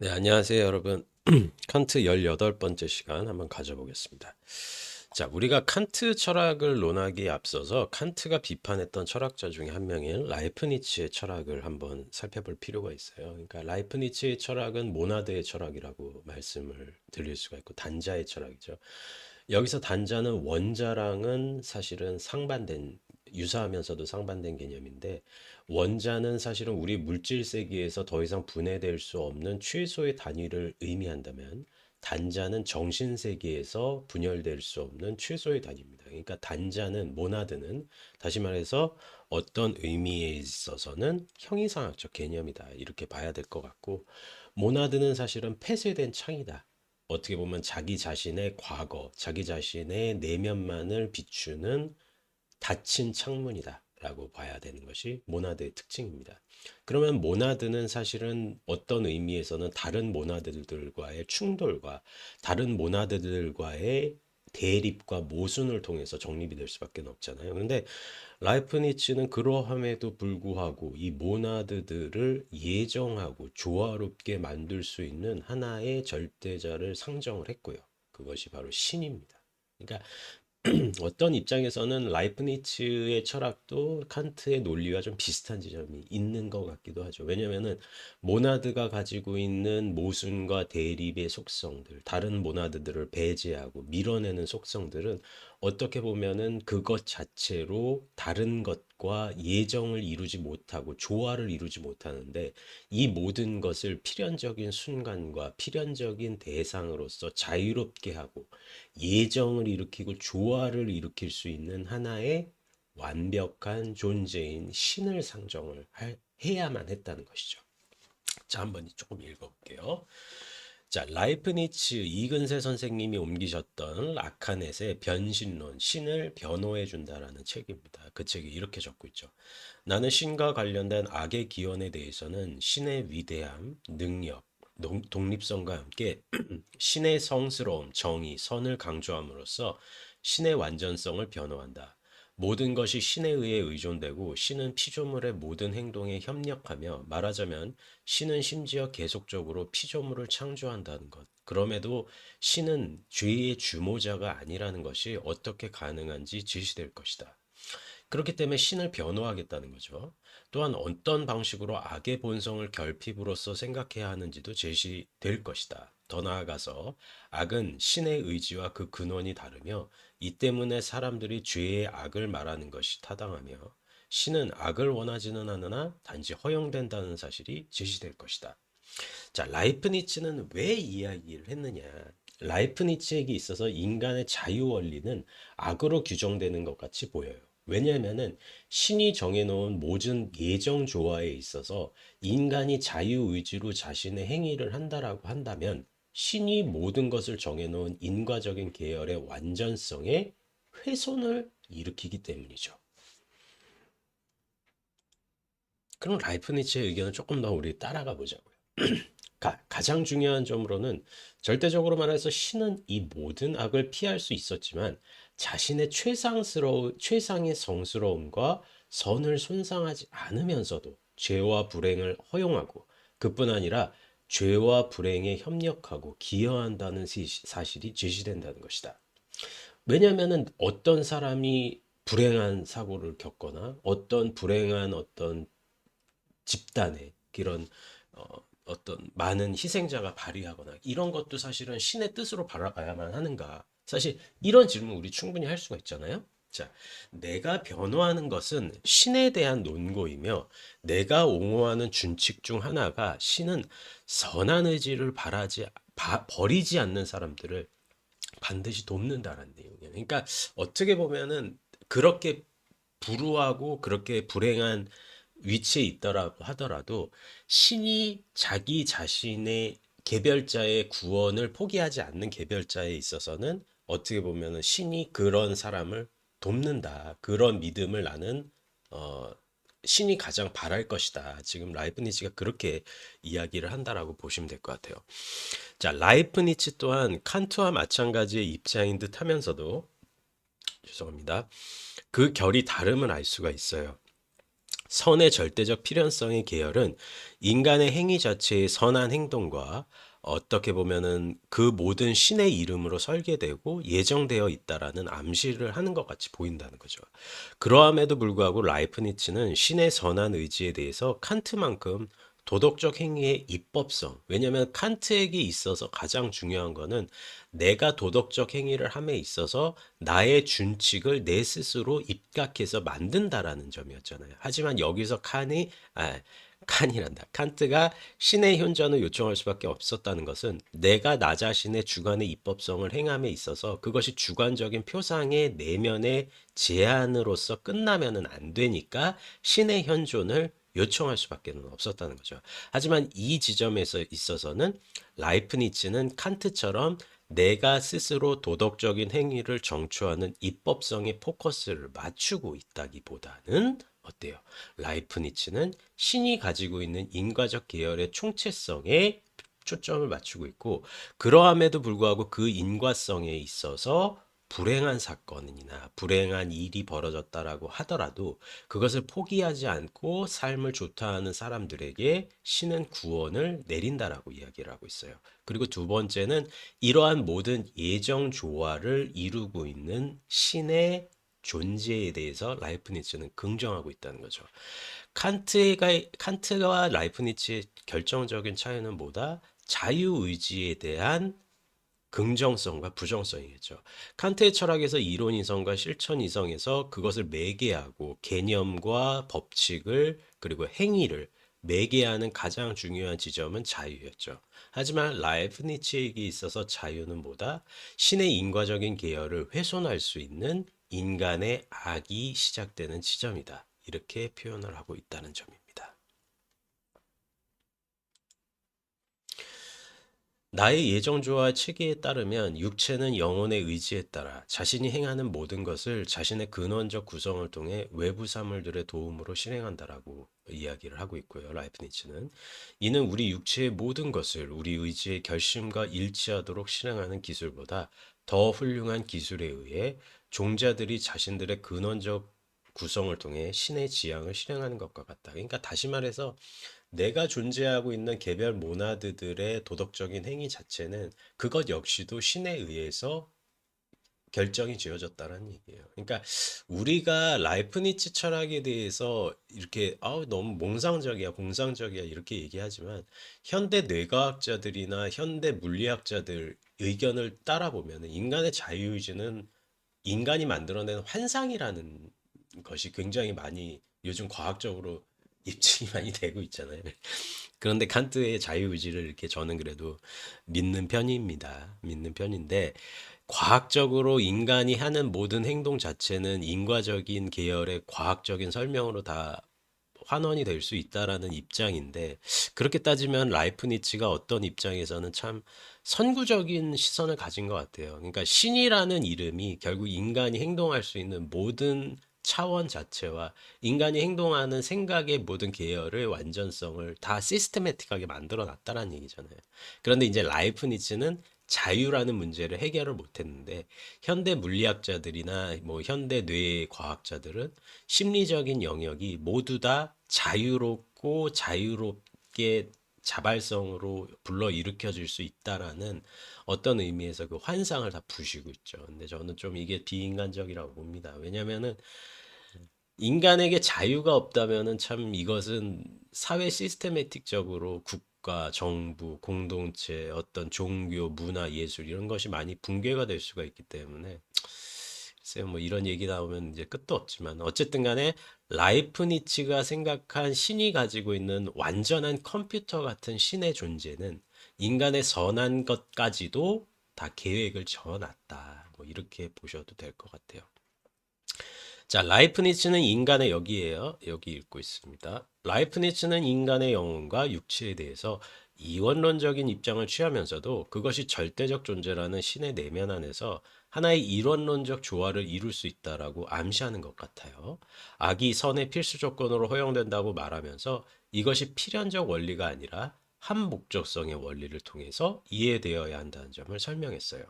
네, 안녕하세요, 여러분. 칸트 18번째 시간 한번 가져보겠습니다. 자, 우리가 칸트 철학을 논하기에 앞서서 칸트가 비판했던 철학자 중에 한 명인 라이프니츠의 철학을 한번 살펴볼 필요가 있어요. 그러니까 라이프니츠의 철학은 모나드의 철학이라고 말씀을 드릴 수가 있고 단자의 철학이죠. 여기서 단자는 원자랑은 사실은 유사하면서도 상반된 개념인데, 원자는 사실은 우리 물질 세계에서 더 이상 분해될 수 없는 최소의 단위를 의미한다면, 단자는 정신 세계에서 분열될 수 없는 최소의 단위입니다. 그러니까 단자는, 모나드는 다시 말해서 어떤 의미에 있어서는 형이상학적 개념이다, 이렇게 봐야 될 것 같고, 모나드는 사실은 폐쇄된 창이다. 어떻게 보면 자기 자신의 과거, 자기 자신의 내면만을 비추는 닫힌 창문이다 라고 봐야 되는 것이 모나드의 특징입니다. 그러면 모나드는 사실은 어떤 의미에서는 다른 모나드들과의 충돌과 다른 모나드들과의 대립과 모순을 통해서 정립이 될 수밖에 없잖아요. 그런데 라이프니츠는 그러함에도 불구하고 이 모나드들을 예정하고 조화롭게 만들 수 있는 하나의 절대자를 상정을 했고요. 그것이 바로 신입니다. 그러니까 어떤 입장에서는 라이프니츠의 철학도 칸트의 논리와 좀 비슷한 지점이 있는 것 같기도 하죠. 왜냐면은 모나드가 가지고 있는 모순과 대립의 속성들, 다른 모나드들을 배제하고 밀어내는 속성들은 어떻게 보면은 그것 자체로 다른 것과 예정을 이루지 못하고 조화를 이루지 못하는데, 이 모든 것을 필연적인 순간과 필연적인 대상으로서 자유롭게 하고 예정을 일으키고 조화를 일으킬 수 있는 하나의 완벽한 존재인 신을 해야만 했다는 것이죠. 자, 한번 조금 읽어볼게요. 자, 라이프니츠 이근세 선생님이 옮기셨던 라카넷의 변신론, 신을 변호해 준다라는 책입니다. 그 책이 이렇게 적고 있죠. 나는 신과 관련된 악의 기원에 대해서는 신의 위대함, 능력, 독립성과 함께 신의 성스러움, 정의, 선을 강조함으로써 신의 완전성을 변호한다. 모든 것이 신에 의해 의존되고 신은 피조물의 모든 행동에 협력하며, 말하자면 신은 심지어 계속적으로 피조물을 창조한다는 것. 그럼에도 신은 죄의 주모자가 아니라는 것이 어떻게 가능한지 제시될 것이다. 그렇기 때문에 신을 변호하겠다는 거죠. 또한 어떤 방식으로 악의 본성을 결핍으로써 생각해야 하는지도 제시될 것이다. 더 나아가서 악은 신의 의지와 그 근원이 다르며, 이 때문에 사람들이 죄의 악을 말하는 것이 타당하며, 신은 악을 원하지는 않으나 단지 허용된다는 사실이 제시될 것이다. 자, 라이프니츠는 왜 이야기를 했느냐? 라이프니츠에게 있어서 인간의 자유 원리는 악으로 규정되는 것 같이 보여요. 왜냐하면은 신이 정해놓은 모든 예정 조화에 있어서 인간이 자유의지로 자신의 행위를 한다라고 한다면, 신이 모든 것을 정해놓은 인과적인 계열의 완전성에 훼손을 일으키기 때문이죠. 그럼 라이프니츠의 의견을 조금 더 우리 따라가 보자고요. 가장 중요한 점으로는, 절대적으로 말해서 신은 이 모든 악을 피할 수 있었지만 자신의 최상의 성스러움과 선을 손상하지 않으면서도 죄와 불행을 허용하고, 그뿐 아니라 죄와 불행에 협력하고 기여한다는 사실이 제시된다는 것이다. 왜냐하면은 어떤 사람이 불행한 사고를 겪거나 어떤 불행한 어떤 집단의 그런 어떤 많은 희생자가 발휘하거나 이런 것도 사실은 신의 뜻으로 바라봐야만 하는가? 사실 이런 질문 우리 충분히 할 수가 있잖아요. 자, 내가 변호하는 것은 신에 대한 논고이며, 내가 옹호하는 준칙 중 하나가 신은 선한 의지를 버리지 않는 사람들을 반드시 돕는다라는 내용이에요. 그러니까 어떻게 보면은 그렇게 불우하고 그렇게 불행한 위치에 있더라고 하더라도 신이 자기 자신의 개별자의 구원을 포기하지 않는 개별자에 있어서는 어떻게 보면은 신이 그런 사람을 돕는다. 그런 믿음을 나는 어 신이 가장 바랄 것이다. 지금 라이프니츠가 그렇게 이야기를 한다라고 보시면 될 것 같아요. 자, 라이프니츠 또한 칸트와 마찬가지의 입장인 듯 하면서도, 죄송합니다, 그 결이 다름을 알 수가 있어요. 선의 절대적 필연성의 계열은 인간의 행위 자체의 선한 행동과 어떻게 보면은 그 모든 신의 이름으로 설계되고 예정되어 있다라는 암시를 하는 것 같이 보인다는 거죠. 그러함에도 불구하고 라이프니츠는 신의 선한 의지에 대해서 칸트만큼 도덕적 행위의 입법성, 왜냐하면 칸트에게 있어서 가장 중요한 거는 내가 도덕적 행위를 함에 있어서 나의 준칙을 내 스스로 입각해서 만든다라는 점이었잖아요. 하지만 여기서 칸이란다. 칸트가 신의 현존을 요청할 수밖에 없었다는 것은 내가 나 자신의 주관의 입법성을 행함에 있어서 그것이 주관적인 표상의 내면의 제한으로서 끝나면은 안 되니까 신의 현존을 요청할 수밖에 없었다는 거죠. 하지만 이 지점에서 있어서는 라이프니츠는 칸트처럼 내가 스스로 도덕적인 행위를 정추하는 입법성의 포커스를 맞추고 있다기보다는 어때요? 라이프니츠는 신이 가지고 있는 인과적 계열의 총체성에 초점을 맞추고 있고 그러함에도 불구하고 그 인과성에 있어서 불행한 사건이나 불행한 일이 벌어졌다라고 하더라도 그것을 포기하지 않고 삶을 좋다하는 사람들에게 신은 구원을 내린다라고 이야기를 하고 있어요. 그리고 두 번째는 이러한 모든 예정 조화를 이루고 있는 신의 존재에 대해서 라이프니츠는 긍정하고 있다는 거죠. 칸트와 라이프니츠의 결정적인 차이는 뭐다? 자유의지에 대한 긍정성과 부정성이겠죠. 칸트의 철학에서 이론 이성과 실천 이성에서 그것을 매개하고 개념과 법칙을 그리고 행위를 매개하는 가장 중요한 지점은 자유였죠. 하지만 라이프니츠에게 있어서 자유는 뭐다? 신의 인과적인 계열을 훼손할 수 있는 인간의 악이 시작되는 지점이다. 이렇게 표현을 하고 있다는 점입니다. 나의 예정조와 체계에 따르면 육체는 영혼의 의지에 따라 자신이 행하는 모든 것을 자신의 근원적 구성을 통해 외부 사물들의 도움으로 실행한다라고 이야기를 하고 있고요. 라이프니츠는 이는 우리 육체의 모든 것을 우리 의지의 결심과 일치하도록 실행하는 기술보다 더 훌륭한 기술에 의해 종자들이 자신들의 근원적 구성을 통해 신의 지향을 실행하는 것과 같다. 그러니까 다시 말해서 내가 존재하고 있는 개별 모나드들의 도덕적인 행위 자체는 그것 역시도 신에 의해서 결정이 지어졌다는 얘기예요. 그러니까 우리가 라이프니츠 철학에 대해서 이렇게 너무 몽상적이야, 공상적이야 이렇게 얘기하지만 현대 뇌과학자들이나 현대 물리학자들 의견을 따라 보면 인간의 자유의지는 인간이 만들어낸 환상이라는 것이 굉장히 많이 요즘 과학적으로 입증이 많이 되고 있잖아요. 그런데 칸트의 자유의지를 이렇게 저는 그래도 믿는 편입니다. 믿는 편인데 과학적으로 인간이 하는 모든 행동 자체는 인과적인 계열의 과학적인 설명으로 다 환원이 될 수 있다라는 입장인데 그렇게 따지면 라이프니츠가 어떤 입장에서는 참 선구적인 시선을 가진 것 같아요. 그러니까 신이라는 이름이 결국 인간이 행동할 수 있는 모든 차원 자체와 인간이 행동하는 생각의 모든 계열의 완전성을 다 시스테매틱하게 만들어 놨다라는 얘기잖아요. 그런데 이제 라이프니츠는 자유라는 문제를 해결을 못했는데 현대 물리학자들이나 뭐 현대 뇌 과학자들은 심리적인 영역이 모두 다 자유롭고 자유롭게 자발성으로 불러일으켜질 수 있다라는 어떤 의미에서 그 환상을 다 부시고 있죠. 근데 저는 좀 이게 비인간적이라고 봅니다. 왜냐면은 인간에게 자유가 없다면은 참 이것은 사회 시스테매틱적으로 국가, 정부, 공동체, 어떤 종교, 문화, 예술 이런 것이 많이 붕괴가 될 수가 있기 때문에 글쎄요, 뭐 이런 얘기 나오면 이제 끝도 없지만 어쨌든 간에 라이프니츠가 생각한 신이 가지고 있는 완전한 컴퓨터 같은 신의 존재는 인간의 선한 것까지도 다 계획을 저어놨다. 뭐 이렇게 보셔도 될 것 같아요. 자, 라이프니츠는 인간의 여기에요. 여기 읽고 있습니다. 라이프니츠는 인간의 영혼과 육체에 대해서 이원론적인 입장을 취하면서도 그것이 절대적 존재라는 신의 내면 안에서 하나의 이원론적 조화를 이룰 수 있다라고 암시하는 것 같아요. 악이 선의 필수 조건으로 허용된다고 말하면서 이것이 필연적 원리가 아니라 한 목적성의 원리를 통해서 이해되어야 한다는 점을 설명했어요.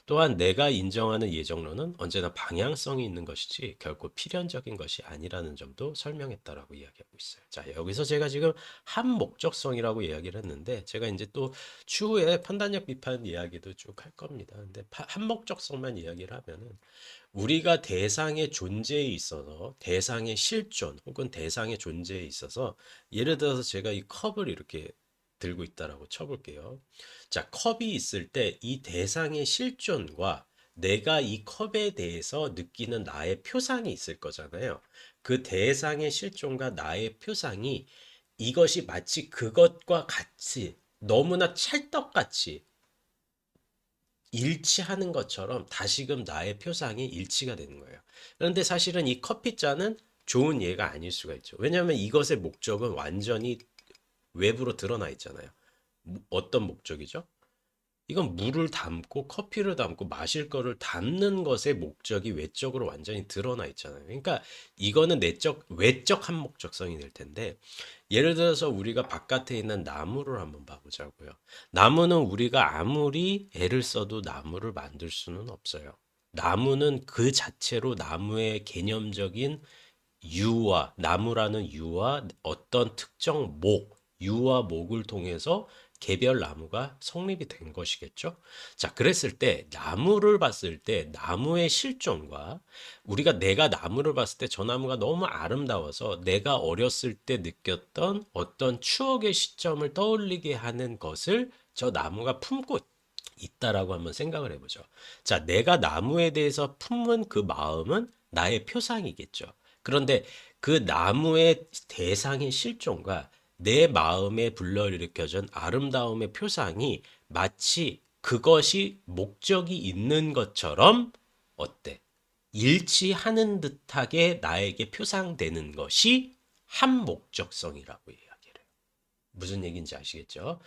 또한 내가 인정하는 예정론은 언제나 방향성이 있는 것이지 결코 필연적인 것이 아니라는 점도 설명했다라고 이야기하고 있어요. 자, 여기서 제가 지금 한목적성이라고 이야기를 했는데 제가 이제 또 추후에 판단력 비판 이야기도 쭉 할 겁니다. 근데 한목적성만 이야기를 하면은 우리가 대상의 존재에 있어서 대상의 실존 혹은 대상의 존재에 있어서 예를 들어서 제가 이 컵을 이렇게 들고 있다라고 쳐볼게요. 자, 컵이 있을 때 이 대상의 실존과 내가 이 컵에 대해서 느끼는 나의 표상이 있을 거잖아요. 그 대상의 실존과 나의 표상이 이것이 마치 그것과 같이 너무나 찰떡같이 일치하는 것처럼 다시금 나의 표상이 일치가 되는 거예요. 그런데 사실은 이 커피잔은 좋은 예가 아닐 수가 있죠. 왜냐하면 이것의 목적은 완전히 외부로 드러나 있잖아요. 어떤 목적이죠? 이건 물을 담고 커피를 담고 마실 거를 담는 것의 목적이 외적으로 완전히 드러나 있잖아요. 그러니까 이거는 내적, 외적 한목적성이 될 텐데 예를 들어서 우리가 바깥에 있는 나무를 한번 봐보자고요. 나무는 우리가 아무리 애를 써도 나무를 만들 수는 없어요. 나무는 그 자체로 나무의 개념적인 유와 나무라는 유와 어떤 특정 목, 유와 목을 통해서 개별 나무가 성립이 된 것이겠죠. 자, 그랬을 때 나무를 봤을 때 나무의 실존과 우리가 내가 나무를 봤을 때 저 나무가 너무 아름다워서 내가 어렸을 때 느꼈던 어떤 추억의 시점을 떠올리게 하는 것을 저 나무가 품고 있다라고 한번 생각을 해보죠. 자, 내가 나무에 대해서 품은 그 마음은 나의 표상이겠죠. 그런데 그 나무의 대상의 실존과 내 마음에 불러일으켜준 아름다움의 표상이 마치 그것이 목적이 있는 것처럼 어때? 일치하는 듯하게 나에게 표상되는 것이 한목적성이라고 이야기를 해요. 무슨 얘기인지 아시겠죠?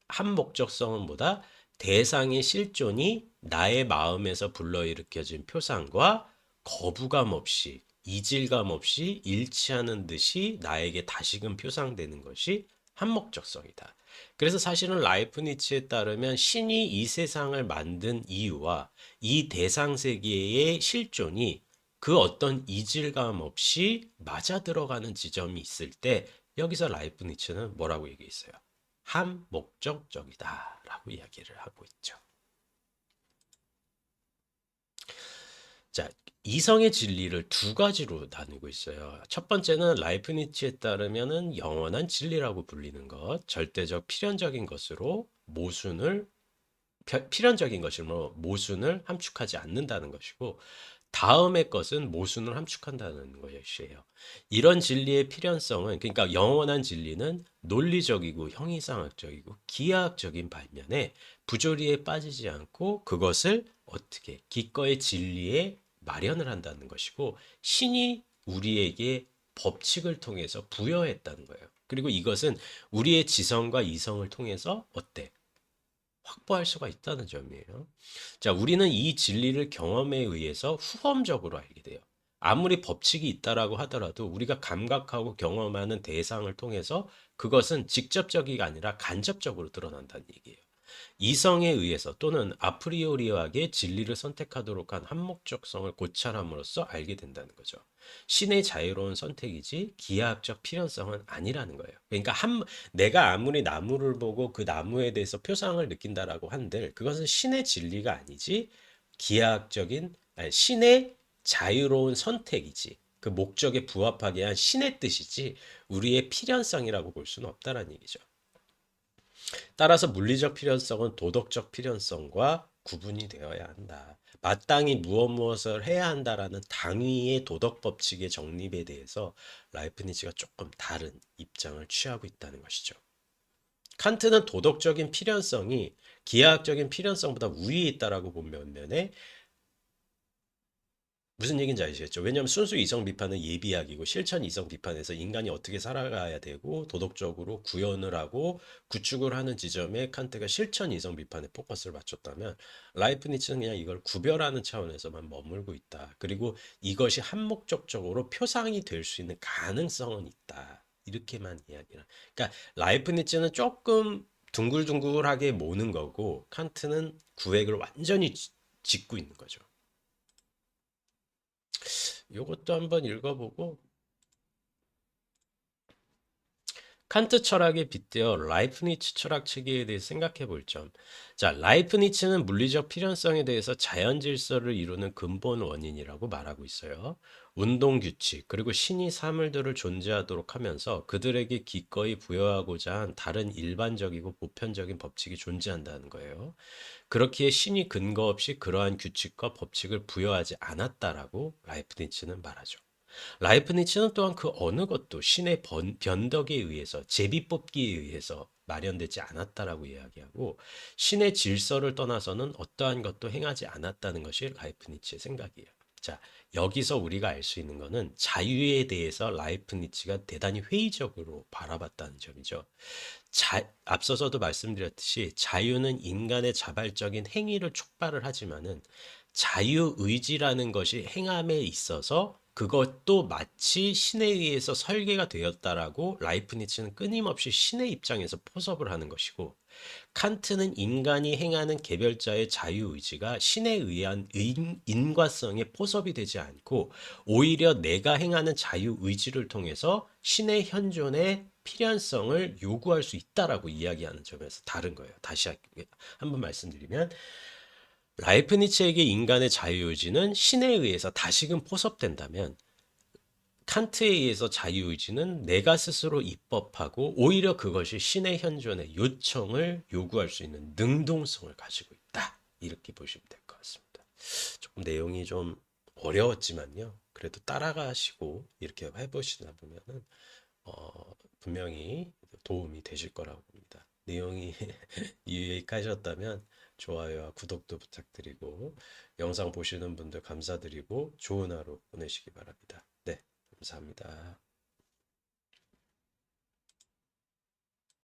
한목적성은 뭐다? 대상의 실존이 나의 마음에서 불러일으켜진 표상과 거부감 없이 이질감 없이 일치하는 듯이 나에게 다시금 표상되는 것이 한목적성이다. 그래서 사실은 라이프니츠에 따르면 신이 이 세상을 만든 이유와 이 대상 세계의 실존이 그 어떤 이질감 없이 맞아 들어가는 지점이 있을 때 여기서 라이프니츠는 뭐라고 얘기했어요? 한목적적이다라고 이야기를 하고 있죠. 자, 이성의 진리를 두 가지로 나누고 있어요. 첫 번째는 라이프니츠에 따르면은 영원한 진리라고 불리는 것, 절대적 필연적인 것으로 모순을 필연적인 것으로 모순을 함축하지 않는다는 것이고 다음의 것은 모순을 함축한다는 것이에요. 이런 진리의 필연성은 그러니까 영원한 진리는 논리적이고 형이상학적이고 기하학적인 반면에 부조리에 빠지지 않고 그것을 어떻게 기꺼이 진리에 마련을 한다는 것이고 신이 우리에게 법칙을 통해서 부여했다는 거예요. 그리고 이것은 우리의 지성과 이성을 통해서 어때? 확보할 수가 있다는 점이에요. 자, 우리는 이 진리를 경험에 의해서 후험적으로 알게 돼요. 아무리 법칙이 있다라고 하더라도 우리가 감각하고 경험하는 대상을 통해서 그것은 직접적이가 아니라 간접적으로 드러난다는 얘기예요. 이성에 의해서 또는 아프리오리하게 진리를 선택하도록 한 한목적성을 고찰함으로써 알게 된다는 거죠. 신의 자유로운 선택이지 기하학적 필연성은 아니라는 거예요. 그러니까 내가 아무리 나무를 보고 그 나무에 대해서 표상을 느낀다라고 한들 그것은 신의 진리가 아니지 기하학적인 아니, 신의 자유로운 선택이지 그 목적에 부합하게 한 신의 뜻이지 우리의 필연성이라고 볼 수는 없다라는 얘기죠. 따라서 물리적 필연성은 도덕적 필연성과 구분이 되어야 한다. 마땅히 무엇을 해야 한다라는 당위의 도덕 법칙의 정립에 대해서 라이프니츠가 조금 다른 입장을 취하고 있다는 것이죠. 칸트는 도덕적인 필연성이 기하학적인 필연성보다 우위에 있다라고 본 면에 무슨 얘기인지 아시겠죠? 왜냐하면 순수 이성 비판은 예비학이고 실천 이성 비판에서 인간이 어떻게 살아가야 되고 도덕적으로 구현을 하고 구축을 하는 지점에 칸트가 실천 이성 비판에 포커스를 맞췄다면 라이프니츠는 그냥 이걸 구별하는 차원에서만 머물고 있다. 그리고 이것이 한목적적으로 표상이 될 수 있는 가능성은 있다. 이렇게만 이야기를. 그러니까 라이프니츠는 조금 둥글둥글하게 모는 거고 칸트는 구획을 완전히 짓고 있는 거죠. 이것도 한번 읽어보고 칸트 철학에 빗대어 라이프니츠 철학 체계에 대해 생각해 볼 점. 자, 라이프니츠는 물리적 필연성에 대해서 자연 질서를 이루는 근본 원인이라고 말하고 있어요. 운동 규칙, 그리고 신이 사물들을 존재하도록 하면서 그들에게 기꺼이 부여하고자 한 다른 일반적이고 보편적인 법칙이 존재한다는 거예요. 그렇기에 신이 근거 없이 그러한 규칙과 법칙을 부여하지 않았다라고 라이프니츠는 말하죠. 라이프니츠는 또한 그 어느 것도 신의 변덕에 의해서 제비뽑기에 의해서 마련되지 않았다라고 이야기하고 신의 질서를 떠나서는 어떠한 것도 행하지 않았다는 것이 라이프니츠의 생각이에요. 자, 여기서 우리가 알 수 있는 것은 자유에 대해서 라이프니츠가 대단히 회의적으로 바라봤다는 점이죠. 앞서서도 말씀드렸듯이 자유는 인간의 자발적인 행위를 촉발을 하지만은 자유의지라는 것이 행함에 있어서 그것도 마치 신에 의해서 설계가 되었다라고 라이프니츠는 끊임없이 신의 입장에서 포섭을 하는 것이고 칸트는 인간이 행하는 개별자의 자유의지가 신에 의한 인과성에 포섭이 되지 않고 오히려 내가 행하는 자유의지를 통해서 신의 현존의 필연성을 요구할 수 있다라고 이야기하는 점에서 다른 거예요. 다시 한번 말씀드리면 라이프니츠에게 인간의 자유의지는 신에 의해서 다시금 포섭된다면 칸트에 의해서 자유의지는 내가 스스로 입법하고 오히려 그것이 신의 현존의 요청을 요구할 수 있는 능동성을 가지고 있다. 이렇게 보시면 될 것 같습니다. 조금 내용이 좀 어려웠지만요. 그래도 따라가시고 이렇게 해보시다 보면은 분명히 도움이 되실 거라고 봅니다. 내용이 유익하셨다면 좋아요와 구독도 부탁드리고 영상 보시는 분들 감사드리고 좋은 하루 보내시기 바랍니다. 네, 감사합니다.